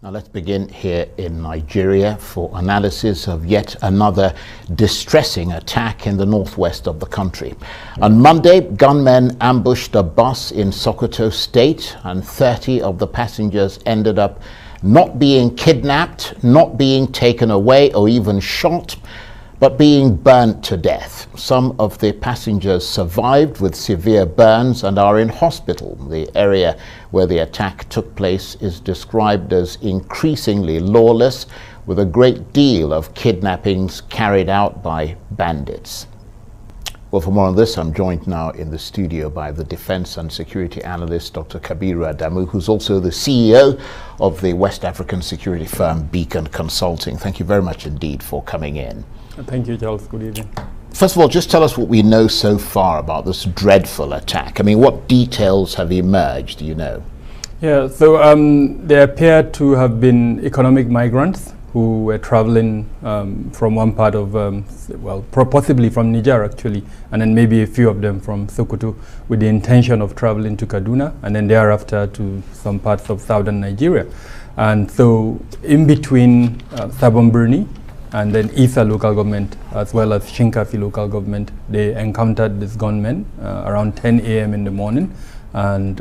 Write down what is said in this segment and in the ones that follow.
Now let's begin here in Nigeria for analysis of yet another distressing attack in the northwest of the country. On Monday, gunmen ambushed a bus in Sokoto State, and 30 of the passengers ended up not being kidnapped, not being taken away or even shot, but being burnt to death. Some of the passengers survived with severe burns and are in hospital. The area where the attack took place is described as increasingly lawless, with a great deal of kidnappings carried out by bandits. Well, for more on this, I'm joined now in the studio by the defense and security analyst, Dr. Kabir Adamu, who's also the CEO of the West African security firm Beacon Consulting. Thank you very much indeed for coming in. Thank you, Charles. Good evening. First of all, just tell us what we know so far about this dreadful attack. I mean, what details have emerged, do you know? Yeah, so there appear to have been economic migrants who were traveling from one part of, possibly from Niger actually, and then maybe a few of them from Sokoto, with the intention of traveling to Kaduna and then thereafter to some parts of southern Nigeria. And so in between Sabon Birni and then Isa local government, as well as Shinkafi local government, they encountered this gunmen around 10 a.m. in the morning, and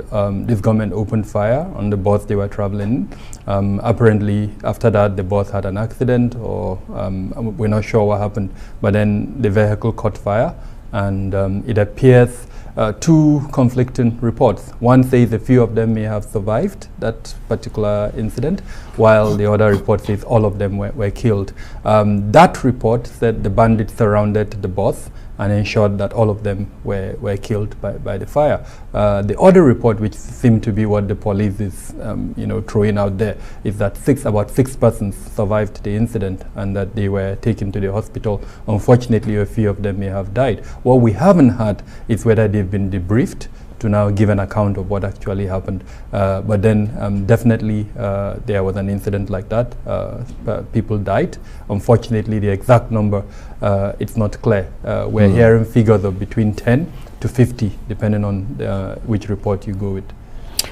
this gunmen opened fire on the bus they were traveling. Apparently, after that, the bus had an accident, or we're not sure what happened, but then the vehicle caught fire, and it appears two conflicting reports. One says a few of them may have survived that particular incident, while the other report says all of them were killed. That report said the bandits surrounded the bus and ensured that all of them were killed by the fire. The other report, which seemed to be what the police is throwing out there, is that about six persons survived the incident and that they were taken to the hospital. Unfortunately, a few of them may have died. What we haven't had is whether they've been debriefed to now give an account of what actually happened. But then definitely there was an incident like that. People died. Unfortunately, the exact number, it's not clear. We're hearing figures of between 10 to 50, depending on which report you go with.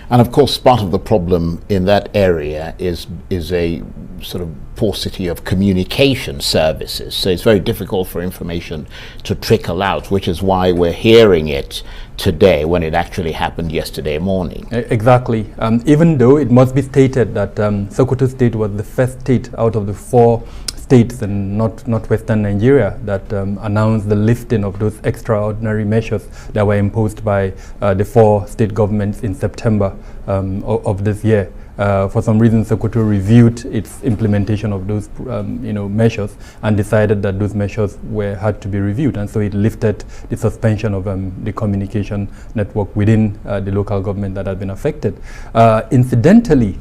And of course, part of the problem in that area is a sort of paucity of communication services. So it's very difficult for information to trickle out, which is why we're hearing it today when it actually happened yesterday morning. Exactly. Even though it must be stated that Sokoto State was the first state out of the 4 states in northwestern Nigeria that announced the lifting of those extraordinary measures that were imposed by the 4 state governments in September of this year. For some reason, Sokoto reviewed its implementation of those measures and decided that those measures had to be reviewed, and so it lifted the suspension of the communication network within the local government that had been affected. Incidentally,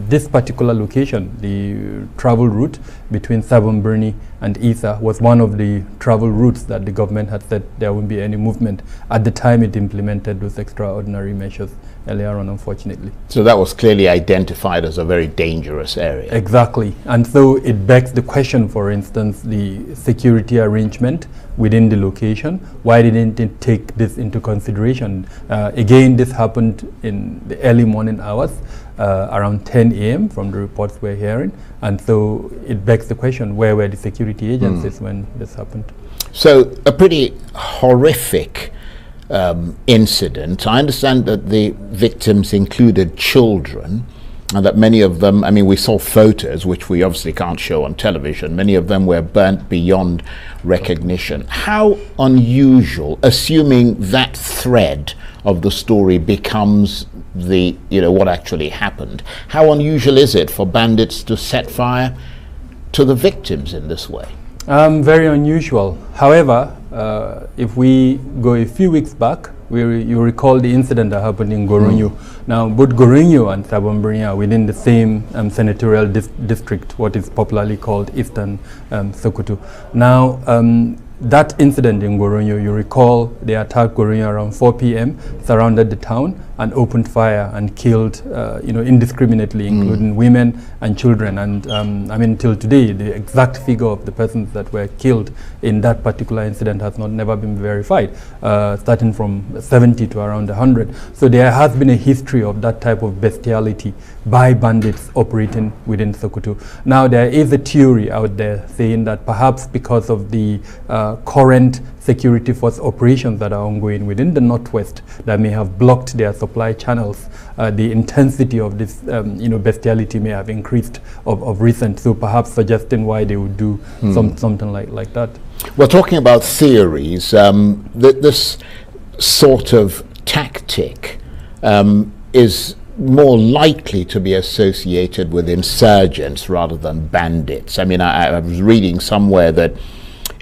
this particular location, the travel route between Sabon Birni and Isa, was one of the travel routes that the government had said there wouldn't be any movement at the time it implemented those extraordinary measures earlier on, unfortunately. So that was clearly identified as a very dangerous area. Exactly. And so it begs the question, for instance, the security arrangement within the location. Why didn't it take this into consideration? Again, this happened in the early morning hours, around 10 a.m. from the reports we're hearing. And so it begs the question, where were the security agencies when this happened? So a pretty horrific incident. I understand that the victims included children, and that many of them, I mean, we saw photos, which we obviously can't show on television, many of them were burnt beyond recognition. How unusual, assuming that thread of the story becomes the, what actually happened, how unusual is it for bandits to set fire to the victims in this way? Very unusual. However, if we go a few weeks back, you recall the incident that happened in Goronyo. Now, both Goronyo and Sabon Birni are within the same senatorial district, what is popularly called Eastern Sokoto. Now, that incident in Goronyo, you recall they attacked Goronyo around 4 p.m., surrounded the town, and opened fire and killed, indiscriminately, including women and children. And I mean, till today, the exact figure of the persons that were killed in that particular incident has never been verified, starting from 70 to around 100. So there has been a history of that type of bestiality by bandits operating within Sokoto. Now, there is a theory out there saying that perhaps because of the current security force operations that are ongoing within the Northwest that may have blocked their supply channels, the intensity of this bestiality may have increased of recent, so perhaps suggesting why they would do something like that. Well, talking about theories, this sort of tactic is more likely to be associated with insurgents rather than bandits. I mean, I was reading somewhere that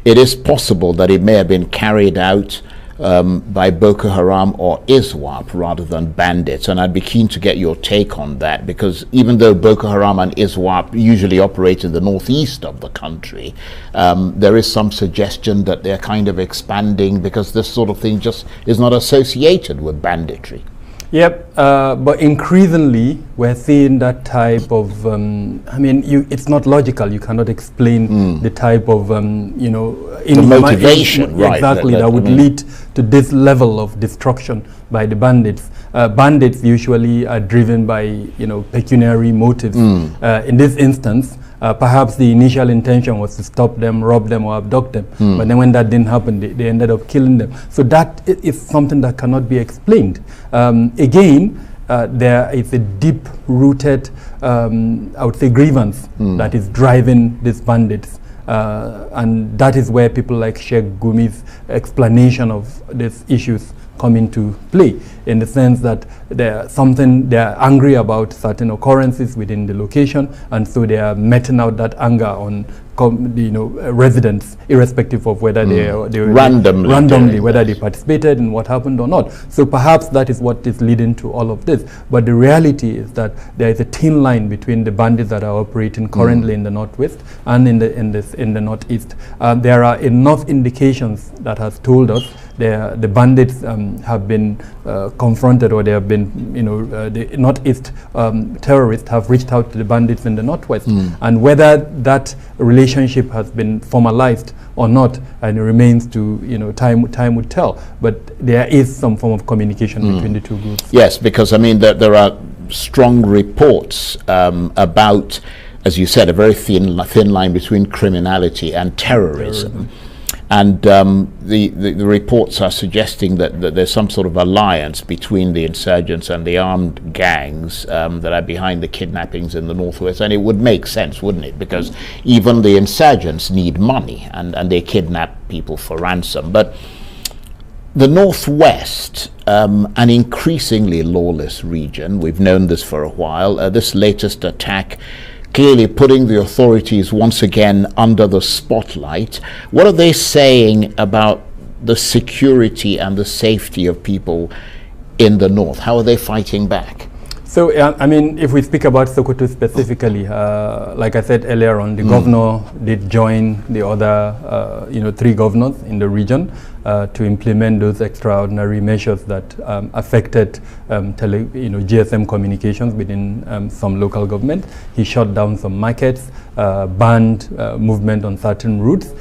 it is possible that it may have been carried out by Boko Haram or ISWAP rather than bandits, and I'd be keen to get your take on that, because even though Boko Haram and ISWAP usually operate in the northeast of the country, there is some suggestion that they're kind of expanding because this sort of thing just is not associated with banditry. Yep, but increasingly we're seeing that type of, it's not logical. You cannot explain the type of, the motivation, right? Exactly, that would lead to this level of destruction by the bandits. Bandits usually are driven by, pecuniary motives. In this instance, perhaps the initial intention was to stop them, rob them, or abduct them. But then when that didn't happen, they ended up killing them. So that is something that cannot be explained. Again, there is a deep-rooted, I would say, grievance that is driving these bandits. And that is where people like Sheikh Gumi's explanation of these issues come into play, in the sense that they're angry about certain occurrences within the location, and so they are meting out that anger on residents, irrespective of whether they randomly whether they participated in what happened or not. So perhaps that is what is leading to all of this. But the reality is that there is a thin line between the bandits that are operating currently in the northwest and in the northeast. There are enough indications that has told us the bandits have been confronted, or they have been, the northeast terrorists have reached out to the bandits in the northwest, and whether that relationship has been formalized or not, and it remains to, time would tell. But there is some form of communication between the two groups. Yes, because I mean there are strong reports about, as you said, a very thin line between criminality and terrorism. And the reports are suggesting that there's some sort of alliance between the insurgents and the armed gangs that are behind the kidnappings in the northwest. And it would make sense, wouldn't it? Because even the insurgents need money, and they kidnap people for ransom. But the northwest, an increasingly lawless region, we've known this for a while. This latest attack clearly putting the authorities once again under the spotlight. What are they saying about the security and the safety of people in the north? How are they fighting back? So, I mean, if we speak about Sokoto specifically, like I said earlier on, the governor did join the other, 3 governors in the region to implement those extraordinary measures that affected GSM communications within some local government. He shut down some markets, banned movement on certain routes,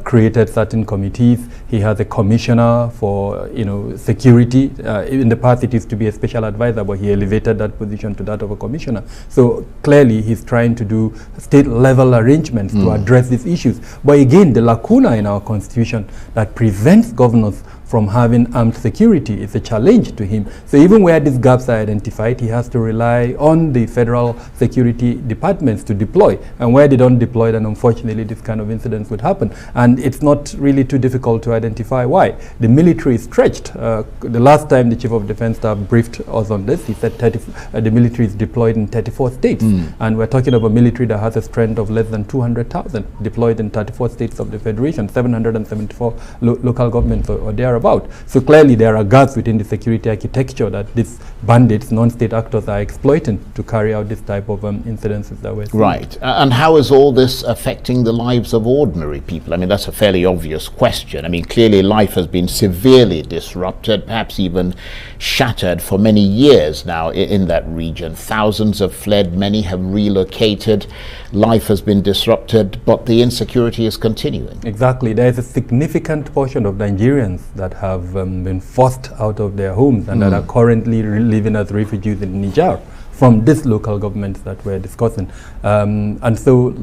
created certain committees. He has a commissioner for security. In the past it used to be a special advisor, but he elevated that position to that of a commissioner. So clearly he's trying to do state level arrangements to address these issues. But again, the lacuna in our constitution that prevents governors from having armed security is a challenge to him. So even where these gaps are identified, he has to rely on the federal security departments to deploy. And where they don't deploy, then unfortunately this kind of incidents would happen. And it's not really too difficult to identify why. The military is stretched. The last time the Chief of Defense Staff briefed us on this, he said the military is deployed in 34 states. And we're talking about a military that has a strength of less than 200,000 deployed in 34 states of the Federation, 774 local governments or thereabouts. about. So clearly there are gaps within the security architecture that these bandits, non-state actors, are exploiting to carry out this type of incidences that we're seeing. Right. And how is all this affecting the lives of ordinary people? I mean, that's a fairly obvious question. I mean, clearly life has been severely disrupted, perhaps even shattered for many years now in that region. Thousands have fled, many have relocated. Life has been disrupted, but the insecurity is continuing. Exactly. There is a significant portion of Nigerians that have been forced out of their homes and that are currently living as refugees in Niger from this local government that we're discussing. And so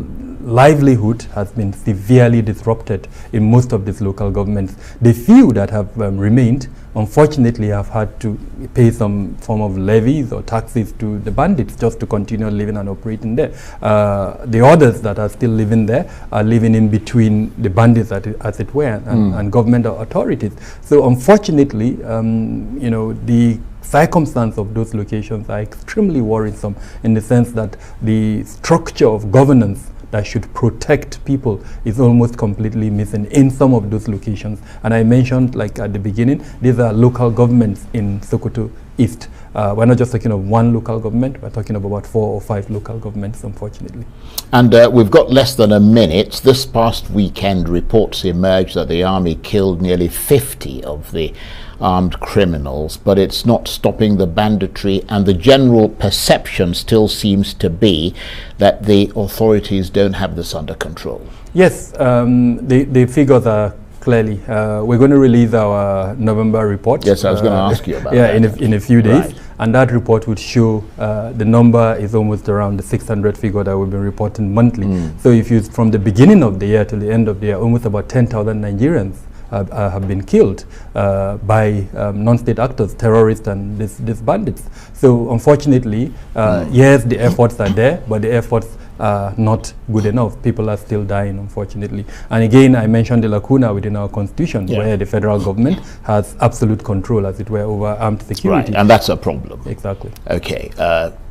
livelihood has been severely disrupted in most of these local governments. The few that have remained, unfortunately, have had to pay some form of levies or taxes to the bandits just to continue living and operating there. The others that are still living there are living in between the bandits, as it were, and government authorities. So unfortunately, you know, the circumstance of those locations are extremely worrisome in the sense that the structure of governance that should protect people is almost completely missing in some of those locations. And I mentioned, like at the beginning, these are local governments in Sokoto East. We're not just talking of one local government, we're talking of about 4 or 5 local governments, unfortunately. And we've got less than a minute. This past weekend, reports emerged that the army killed nearly 50 of the armed criminals, but it's not stopping the banditry, and the general perception still seems to be that the authorities don't have this under control. Yes, the figures are clearly. We're going to release our November report. Yes, I was going to ask you about that. In a few days. Right. And that report would show the number is almost around the 600 figure that we've been reporting monthly. So if you, from the beginning of the year to the end of the year, almost about 10,000 Nigerians have been killed by non-state actors, terrorists, and these bandits. So unfortunately, yes, the efforts are there, but the efforts are not good enough. People are still dying, unfortunately. And again, I mentioned the lacuna within our constitution, where the federal government has absolute control, as it were, over armed security. Right, and that's a problem. Exactly. Okay.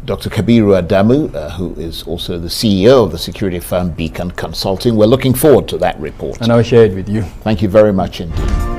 Dr. Kabir Adamu, who is also the CEO of the security firm Beacon Consulting. We're looking forward to that report. And I'll share it with you. Thank you very much indeed.